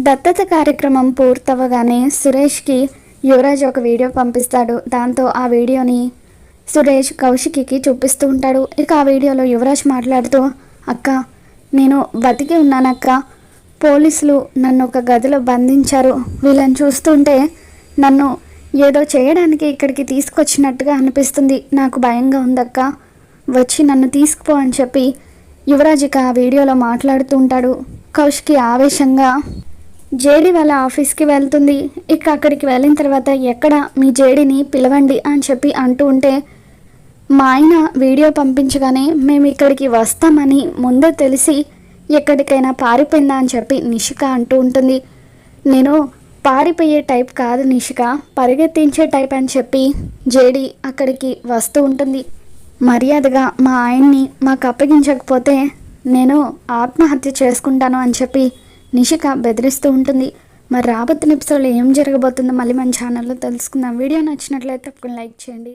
దత్తత కార్యక్రమం పూర్తవగానే సురేష్కి యువరాజ్ ఒక వీడియో పంపిస్తాడు. దాంతో ఆ వీడియోని సురేష్ కౌశికి చూపిస్తూ ఉంటాడు. ఇక ఆ వీడియోలో యువరాజ్ మాట్లాడుతూ, అక్క నేను బతికి ఉన్నానక్క, పోలీసులు నన్ను ఒక గదిలో బంధించారు, వీళ్ళని చూస్తుంటే నన్ను ఏదో చేయడానికి ఇక్కడికి తీసుకొచ్చినట్టుగా అనిపిస్తుంది, నాకు భయంగా ఉందక్క, వచ్చి నన్ను తీసుకుపో అని చెప్పి యువరాజ్ ఇక ఆ వీడియోలో మాట్లాడుతూ ఉంటాడు. కౌశికి ఆవేశంగా జేడీ వాళ్ళ ఆఫీస్కి వెళ్తుంది. ఇక అక్కడికి వెళ్ళిన తర్వాత ఎక్కడ మీ జేడీని పిలవండి అని చెప్పి అంటూ ఉంటే, మా ఆయన వీడియో పంపించగానే మేము ఇక్కడికి వస్తామని ముందే తెలిసి ఎక్కడికైనా పారిపోయిందా అని చెప్పి నిషిక అంటూ ఉంటుంది. నేను పారిపోయే టైప్ కాదు నిషిక, పరిగెత్తించే టైప్ అని చెప్పి జేడీ అక్కడికి వస్తూ ఉంటుంది. మర్యాదగా మా ఆయన్ని మాకు అప్పగించకపోతే నేను ఆత్మహత్య చేసుకుంటాను అని చెప్పి నిషిక బెదిరిస్తూ ఉంటుంది. మరి రాబోతున్న ఎపిసోడ్లో ఏం జరగబోతుందో మళ్ళీ మన ఛానల్లో తెలుసుకుందాం. వీడియో నచ్చినట్లయితే తప్పకుండా లైక్ చేయండి.